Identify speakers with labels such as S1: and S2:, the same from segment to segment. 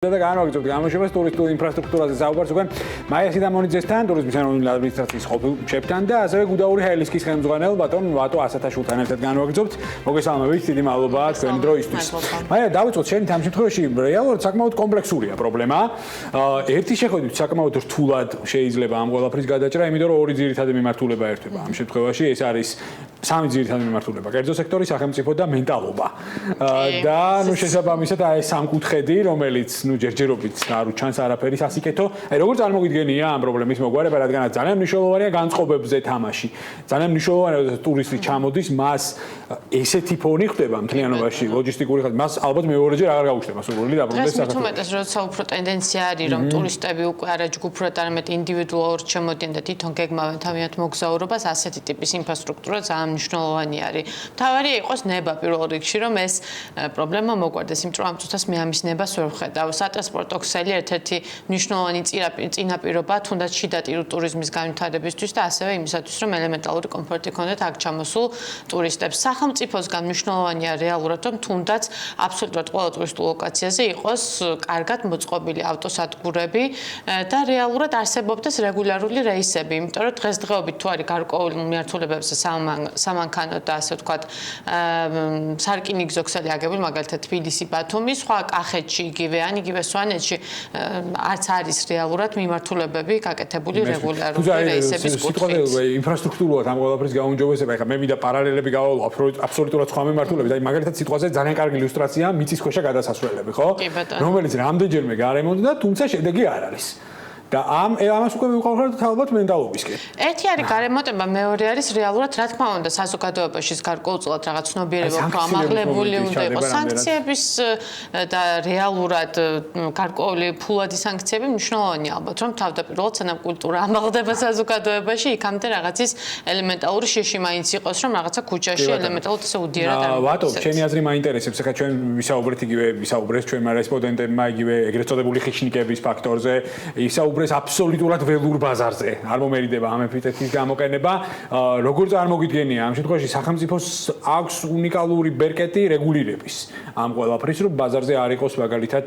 S1: და განვაგრძობთ გამოშვებას ტურისტულ ინფრასტრუქტურაზე საუბარს უკვე მაია სიდამონიძესთან, ტურიზმის ეროვნული ადმინისტრაციის ყოფილ შეფთან და ასევე გუდაური ჰაილისკის ხელმძღვანელ ბატონ ვატო ასათაშვილთან ერთად განვაგრძობთ. მოგესალმებით, დიდი მადლობა თქვენი დროისთვის. მაია, დავიწყოთ შენით ამ შემთხვევაში რეალურად საკმაოდ კომპლექსურია პრობლემა. ერთი შეხედვით საკმაოდ რთულად შეიძლება ამ ყველაფრის გადაჭრა, იმიტომ რომ ორი ძირითადი მიმართულება ერთვება. ამ შემთხვევაში ეს არის სამი ძირითადი მიმართულება: კერძო სექტორი, სახელმწიფო და მენტალობა. და ნუ შესაბამისად აი სამკუთხედი, რომელიც ჯერჯერობით არ უჩანს არაფერი სასიკეთო. აი როგორ წარმოგიდგენია ამ პრობლემის მოგვარება, რადგანაც ძალიან მნიშვნელოვანია განწყობებზე თამაში. ძალიან მნიშვნელოვანია, რომ ტურისტი ჩამოდის, მას ესეთი ფონი ხდება მთლიანობაში, ლოჯისტიკური ხალხი, მას ალბათ მეორეჯერ აღარ გაუჩნდება სურვილი დაბრუნდეს საქართველოში.
S2: თუმცა როცა უფრო ტენდენცია არის, რომ ტურისტები უკვე არაჯგუფურად, არამედ ინდივიდუალურად შემოდიან და თვითონ გეგმავენ თავიანთ მოგზაურობას, ასეთი ტიპის ინფრასტრუქტურა ძალიან მნიშვნელოვანი არის. მთავარია იყოს ნება პირველ რიგში, რომ ეს პრობლემა მოგვარდეს, იმიტომ რომ ამ წუთას მე ამის ნებას ვერ ვხედავ. სატრანსპორტო ქსელი ერთ-ერთი მნიშვნელოვანი წინაპირობა თუნდაც შიდა ტურიზმის განვითარებისთვის და ასევე იმისათვის, რომ ელემენტარული კომფორტი ქონდეთ აქ ჩამოსულ ტურისტებს. სახელმწიფოსგან მნიშვნელოვანია რეალურად, რომ თუნდაც აბსოლუტურად ყველა ტურისტულ ლოკაციაზე იყოს კარგად მოწყობილი ავტოსადგურები და რეალურად არსებობდეს რეგულარული რეისები, იმიტომ რომ დღესდღეობით თუ არის გარკვეულ მიმართულებებზე სამანქანო და ასე ვთქვათ სარკინიგზო ქსელი აგებული, მაგალითად თბილისი, ბათუმი, სხვა კახეთში იგივე ან იგივე სვანეთში არც არის რეალურად მიმართულებები გაკეთებული რეგულარული რეისების კუთხით.
S1: ინფრასტრუქტურულად ამ ყველაფრის გაუმჯობესება, ეხლა მე მინდა პარალელები გავალო აბსოლუტურად სხვა მიმართულებით. აი მაგალითად სიტყვაზე ძალიან კარგი ილუსტრაცია მიწისქვეშა გადასასვლელები, ხო? რომელიც რამდენჯერმე გარემონტდა, თუმცა შედეგი არ არის. და ამას უკვე მივყავთ ალბათ მენტალობისკენ.
S2: ერთი არის გარემონტება, მეორე არის რეალურად რა თქმა უნდა საზოგადოებაში გარკვეულწილად რაღაც ცნობიერება ამაღლებული უნდა იყოს. სანქციების და რეალურად გარკვეული ფულადი სანქციები მნიშვნელოვანია ალბათ, რომ თავდაპირველად სანამ კულტურა ამაღლდება საზოგადოებაში, იქამდე რაღაცის ელემენტარული შეში მაინც იყოს, რომ რაღაცა ქუჩაში ელემენტარულად ესე უდიერად არ მოხდეს.
S1: ვატო, ჩემი აზრი მაინტერესებს, ახლა ჩვენ ვისაუბრეთ იგივე ვისაუბრეს ჩვენმა რესპონდენტებმა იგივე ეგრეთ წოდებული ხიშნიკების ფაქტორზე, ეს აბსოლუტურად ველურ ბაზარზე არ მომერიდება ამ ეპითეტის გამოყენება. როგორ წარმოგიდგენია ამ შემთხვევაში სახელმწიფოს აქვს უნიკალური ბერკეტი რეგულირების ამ ყველაფრის, რომ ბაზარზე არ იყოს მაგალითად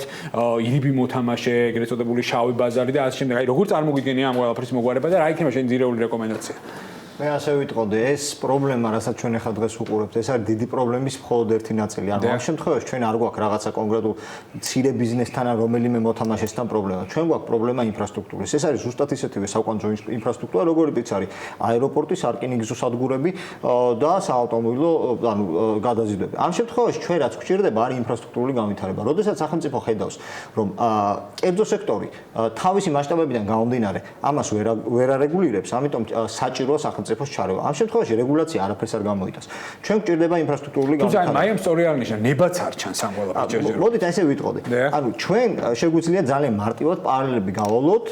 S1: ირიბი მოთამაშე, ეგრეთ წოდებული შავი ბაზარი და ასე შემდეგ. აი როგორ წარმოგიდგენია ამ ყველაფრის მოგვარება და რა იქნება შენი ძირეული რეკომენდაცია?
S3: მე ასე ვიტყოდი, ეს პრობლემა, რასაც ჩვენ ახლა დღეს ვუყურებთ, ეს არის დიდი პრობლემის მხოლოდ ერთი ნაწილი. ანუ ამ შემთხვევაში ჩვენ არ გვაქვს რაღაცა კონკრეტულ მცირე ბიზნესთან ან რომელიმე მოთამაშესთან პრობლემა. ჩვენ გვაქვს პრობლემა ინფრასტრუქტურის. ეს არის ზუსტად ისეთივე საკვანძო ინფრასტრუქტურა, როგორიც არის აეროპორტი, სარკინიგზო სადგურები და საავტომობილო ანუ გადაზიდვები. ამ შემთხვევაში ჩვენ რაც გვჭირდება არის ინფრასტრუქტურული განვითარება. როდესაც სახელმწიფო ხედავს, რომ კერძო სექტორი თავისი მასშტაბებიდან გამომდინარე ამას ვერ არეგულირებს, ამიტომ საჭიროა სახელმწიფოს ჩარევა. ამ შემთხვევაში რეგულაცია არაფერს არ გამოიტანს. ჩვენ გვჭირდება ინფრასტრუქტურული განვითარება.
S1: თუმცა მაიამ სწორი აღნიშნა, ნებაც არ ჩანს ამ ყველაფერს ჯერჯერობით.
S3: მოდით ესე ვიტყოდი. ანუ ჩვენ შეგვიძლია ძალიან მარტივად პარალელები გავალოთ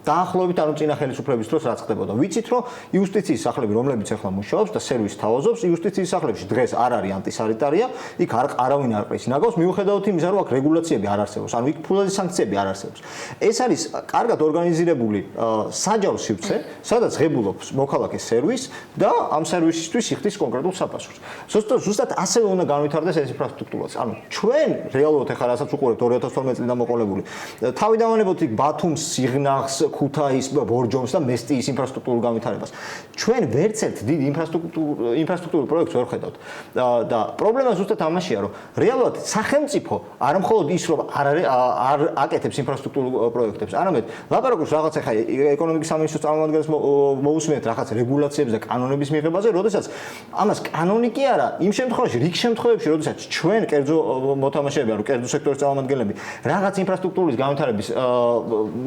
S3: დაახლოებით ანუ წინა ხელისუფლების დროს რაც ხდებოდა. ვიცით რომ იუსტიციის სახლები, რომლებიც ახლა მუშაობს და სერვისს თავაზობს, იუსტიციის სახლებში დღეს არ არის ანტისანიტარია, იქ არავინ არ ყრის ნაგავს, მიუხედავად იმისა, რომ აქ რეგულაციები არ არსებობს, ანუ იქ ფულადი სანქციები არ არსებობს. ეს არის კარგად ორგანიზირებული საჯარო სივრცე, სადაც ღებულობს მოქალაქეს სერვისს და ამ სერვისისთვის იხდის კონკრეტულ საფასურს. ზუსტად ასევე უნდა განვითარდეს ეს ინფრასტრუქტურაც. ანუ ჩვენ რეალურად ახლა რასაც ვუყურებთ 2012 წლიდან მოყოლებული, თავიდან ვანებოთ იქ ბათუმს, სიღნაღს, ქუთაის, ბორჯომს და მესტიის ინფრასტრუქტურულ განვითარებას. ჩვენ ვერცერთ დიდ ინფრასტრუქტურულ პროექტს ვერ ხედავთ. და პრობლემა ზუსტად ამაშია, რომ რეალურად სახელმწიფო არ მხოლოდ ის რომ არ აკეთებს ინფრასტრუქტურულ პროექტებს, არამედ ლაპარაკობს რაღაც ახლა ეკონომიკის სამინისტროს წარმომადგენლებს მოусმენთ რაღაც რეგულაციებს და კანონების მიღებაზე, როდესაც ამას კანონი კი არა, იმ შემთხვევაში, რიგ შემთხვევებში, როდესაც ჩვენ კერძო მოთამაშეები, ანუ კერძო სექტორის წარმომადგენლები რაღაც ინფრასტრუქტურის განვითარების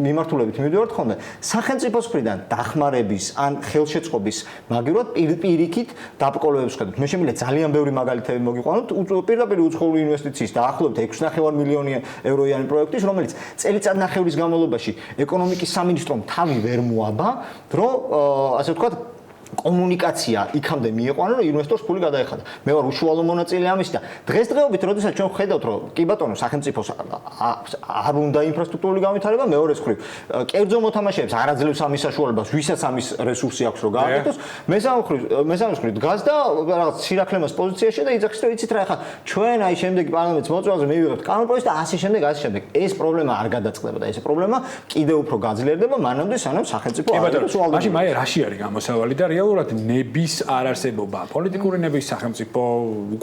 S3: მიმართულებით მივიდივართ ხოლმე სახელმწიფოს მხრიდან დახმარების ან ხელშეწყობის მაგივრად პირიქით დაბრკოლებებს ხედავთ. მე შემიძლია ძალიან ბევრი მაგალითები მოგიყვანოთ პირდაპირ უცხოური ინვესტიციის დაახლოებით 6.5 მილიონი ევროიანი პროექტის, რომელიც წელიწადნახევრის განმავლობაში ეკონომიკის სამინისტრომ თავი ვერ მოაბა, რომ ასე ვთქვათ კომუნიკაცია იქამდე მიიყვანა, რომ ინვესტორს ფული გადაეხადა. მე ვარ უშუალო მონაწილე ამის და დღესდღეობით, როდესაც ჩვენ ხედავთ, რომ კი ბატონო, სახელმწიფოს არ უნდა ინფრასტრუქტურული განვითარება, მეორე მხრივ, კერძო მოთამაშეებს არ აძლევს ამის საშუალებას, ვისაც ამის რესურსი აქვს, რომ გააკეთოს, მესამე მხრივ დგას და რაღაც სირაქლემას პოზიციაში და იძახის, რომ იცით რა, ახლა ჩვენ აი შემდეგი პარლამენტის მოწვევაზე მივიღებთ კანონპროექტს და ასე შემდეგ. ეს პრობლემა არ გადაწყდება და ეს პრობლემა კიდევ უფრო გაძლიერდება მანამდე, სანამ სახელმწიფო არ იყოს უალდებულება.
S1: მაშინ მაი რაში არის გამოსავალი და რეალურად ნების არ არსებობა, პოლიტიკური ნების სახელმწიფო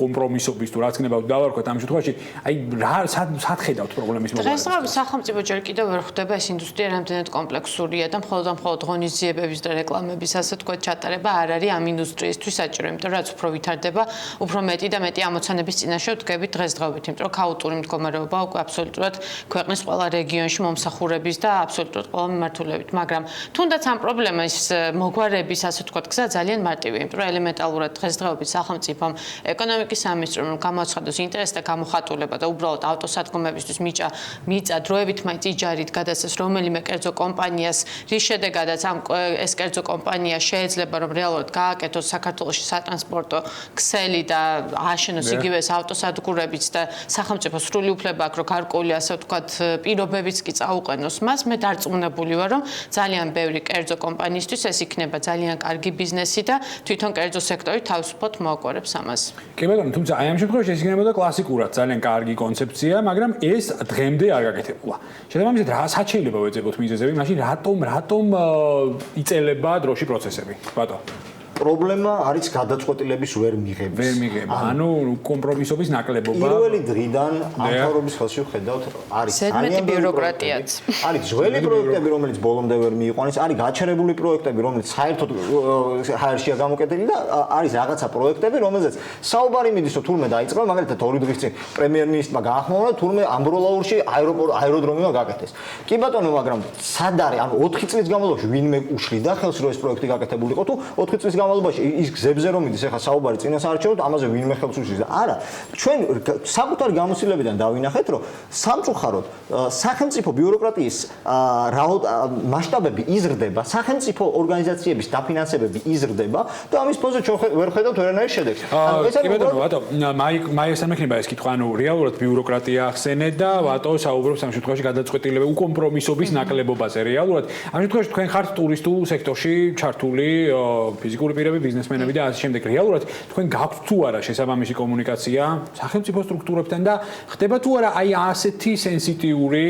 S1: კომპრომისობის თუ რაც გნებავთ დავარქვათ ამ შემთხვევაში, აი რა სად ხედავთ პრობლემის მოგვარებას?
S2: დღესდღეობით სახელმწიფო ჯერ კიდევ ვერ ხვდება ეს ინდუსტრია რამდენად კომპლექსურია და მხოლოდ ღონისძიებების და რეკლამების ასე თქვა ჩატარება არ არის ამ ინდუსტრიისთვის საჭირო, იმიტომ რომ რაც უფრო ვითარდება, უფრო მეტი და მეტი ამოცანების წინაშე ვდგებით დღესდღეობით, იმიტომ რომ ქაოტური მდგომარეობა უკვე აბსოლუტურად ქვეყნის ყველა რეგიონში მომსახურების და აბსოლუტურად ყველა მიმართულებით, მაგრამ თუნდაც ამ პრობლემის მოგვარების ასე თქვა გზა ძალიან მარტივია, იმიტომ რომ ელემენტალურად დღესდღეობით სახელმწიფომ ეკონომიკის სამინისტრომ გამოაცხადოს ინტერესთა გამოხატულება და უბრალოდ ავტოსადგომებისთვის მიწა დროებით მაინც იჯარით გადასცეს რომელიმე კერძო კომპანიას, რის შედეგადაც ეს კერძო კომპანია შეიძლება რომ რეალურად გააკეთოს საქართველოში სატრანსპორტო ქსელი და ააშენოს იგივე ეს ავტოსადგურებიც და სახელმწიფო სრული უფლება აქვს რომ გარკვეული ასე ვთქვათ პირობებიც კი წაუყენოს მას. მე დარწმუნებული ვარ რომ ძალიან ბევრი კერძო კომპანიისთვის ეს იქნება ძალიან კარგი ბიზნესი და თვითონ კერძო სექტორი თავისუფლად მოაკვირებს ამას.
S1: კი ბატონო, თუმცა აი ამ შემთხვევაში ეს იქნებოდა კლასიკურად ძალიან კარგი კონცეფცია, მაგრამ ეს დღემდე არ გაკეთებულა. შესაბამისად, რა შეიძლება ვეძებოთ მიზეზები, მაშინ რატომ იწელება დროში პროცესები? ბატონო
S3: პრობლემა არის გადაწყვეტილების ვერ მიღება.
S1: ანუ კომპრომისობის ნაკლებობა.
S3: პირველი დღიდან ამთავრობის ხელში ვხედავთ, არის
S2: ძალიან ბიუროკრატიაც.
S3: არის ძველი პროექტები, რომელიც ბოლომდე ვერ მიიყვანეს, არის გაჩერებული პროექტები, რომელიც საერთოდ ჰაერშია გამოკეტილი და არის რაღაცა პროექტები, რომელზეც საუბარი მიდის, რომ თურმე დაიწყება, მაგალითად 2 დღის წინ პრემიერ-მინისტრმა გაახმოვანა, თურმე ამბროლაურში აეროდრომი გაკეთეს. კი ბატონო, მაგრამ სად არის? ანუ 4 წლის განმავლობაში ვინმე უშლიდა ხელს, რომ ეს პროექტი გაკეთებულიყო თუ 4 წლის ის გზებზე რომ მიდის ახლა საუბარი წინასაარჩევნოდ ამაზე ვინმე ხელს უშლის და არა ჩვენ საკუთარი გამოცდილებიდან დავინახეთ რომ სამწუხაროდ სახელმწიფო ბიუროკრატიის მასშტაბები იზრდება სახელმწიფო ორგანიზაციების დაფინანსებები იზრდება და ამის ფონზე ჩვენ ვერ ხედავთ ვერანაირ შედეგს
S1: ეს არის ბატონო მაიას ამექნება ეს კითხვა ანუ რეალურად ბიუროკრატია ახსენე და ვატო საუბრობს ამ შემთხვევაში გადაწყვეტილება უკომპრომისობის ნაკლებობაზე რეალურად ამ შემთხვევაში თქვენ ხართ ტურისტულ სექტორში ჩართული ფიზიკური პირები, ბიზნესმენები და ასე შემდეგ. რეალურად თქვენ გაქვთ თუ არა შესაბამისი კომუნიკაცია სახელმწიფო სტრუქტურებთან და ხდება თუ არა აი ასეთი სენსიტიური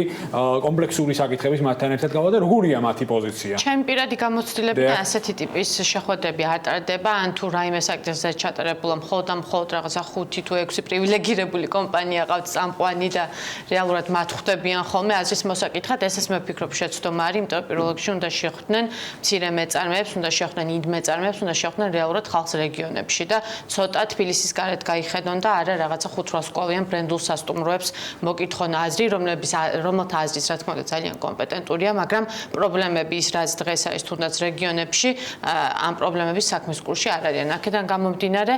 S1: კომპლექსური საკითხების მათთან ერთად გავა და როგორია მათი პოზიცია?
S2: ჩემი პირადი გამოცდილებიდან ასეთი ტიპის შეხვედრები არ ტარდება, ან თუ რაიმე საკითხზე ჩატარებულა მხოლოდ რაღაცა 5 თუ 6 პრივილეგირებული კომპანია ყავთ წამყვანი და რეალურად მათ ხვდებიან ხოლმე აზრის მოსაკითხად, ესეც მე ვფიქრობ შეცდომა არის, იმიტომ რომ პირველ რიგში უნდა შეხვდნენ მცირე მეწარმეებს, უნდა შეხვდნენ ინდ მეწარმეებს, უნდა შეხვდნენ რეალურად ხალხს რეგიონებში და ცოტა თბილისის გარეთ გაიხედონ და არა რაღაცა 5-8 ბრენდულ სასტუმროებს მოკითხონ აზრი, რომელთა აზრიც რა თქმა უნდა ძალიან კომპეტენტურია, მაგრამ პრობლემები ის რაც დღეს არის თუნდაც რეგიონებში, ამ პრობლემების საქმის კურსში არ არიან. აქედან გამომდინარე,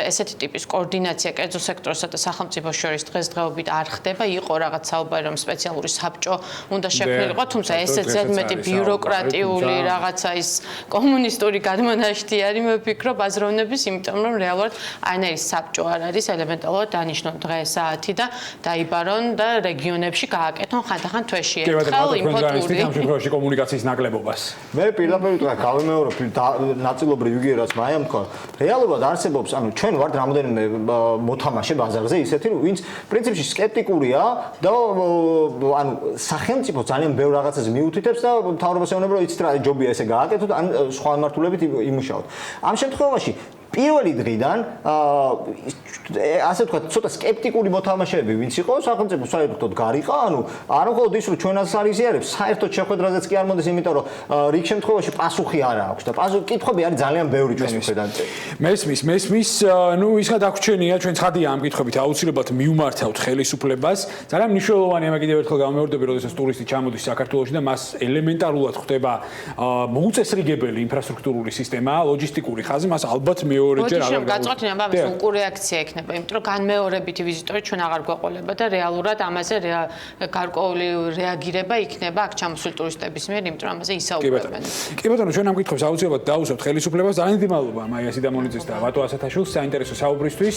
S2: ესეთი ტიპის კოორდინაცია კერძო სექტორსა და სახელმწიფოს შორის დღესდღეობით არ ხდება. იყო რაღაც საუბარი, რომ სპეციალური საბჭო უნდა შექმნილიყო, თუმცა ესეც ზედმეტი ბიუროკრატიული რაღაცა ის კომუნისტური გადმონაშთი არის, მე ვფიქრობ, აზროვნების, იმიტომ რომ რეალურად არანაირი საბჭო არ არის, ელემენტალურად დანიშნონ დღეს საათი და დაიბარონ და რეგიონებში გააკეთონ ხანდახან თვეში ერთხელ ინფოტური.
S1: ამ შემთხვევაში კომუნიკაციის ნაკლებობას.
S3: მე პირდაპირ ვიტყვი, გავიმეორებ ნაწილობრივ იგივე რაც მაიამ თქვა. რეალურად არსებობს, ანუ ჩვენ ვართ რამოდენიმე მოთამაშე ბაზარზე ისეთი, ვინც პრინციპში სკეპტიკურია და ანუ სახელმწიფო ძალიან ბევრ რაღაცას მიუთითებს და მთავრობას ეუბნება, რომ იცით რა ჯობია ესე გააკეთოთ, ან სხვა მართულებით იმუშაოთ. ამ შემთხვევაში პირველი დღიდან ასე ვთქვათ, ცოტა სკეპტიკური მოთამაშეები ვინც იყო, სახელმწიფო საერთოდ გარიყა, ანუ არ მხოლოდ ის, რომ ჩვენაც არიზიარებს, საერთოდ შეხვედრაზეც კი არ მოდის, იმიტომ რომ რიგ შემთხვევაში პასუხი არ აქვს და კითხვები არის ძალიან ბევრი ჩვენი მხრიდან.
S1: მესმის, ნუ ისღა დაგვრჩენია, ჩვენ ცხადია ამ კითხვებით აუცილებლად მივმართავთ ხელისუფლებას. ძალიან მნიშვნელოვანია მე კიდევ ერთხელ გამეორდები, როდესაც ტურისტი ჩამოდის საქართველოში და მას ელემენტარულად ხდება მოუწესრიგებელი ინფრასტრუქტურული სისტემა, ლოჯისტიკური ხაზი, მას ალბათ მეორეჯერ
S2: აღარ გაწყვეტინა, მაგრამ უკუ რეაქცია ექნება, იმიტომ რომ განმეორებითი ვიზიტორი ჩვენ აღარ გვეყოლება და რეალურად ამაზე გარკვეული რეაგირება იქნება აქ ჩამოსული ტურისტების მიერ, იმიტომ რომ ამაზე ისაუბრებენ.
S1: კი ბატონო, ჩვენ ამ კითხვებს აუცილებლად დავუსვათ ხელისუფლებას. ძალიან დიდი მადლობა მაია სიდამონიძეს და ვატო ასათაშვილს საინტერესო საუბრისთვის.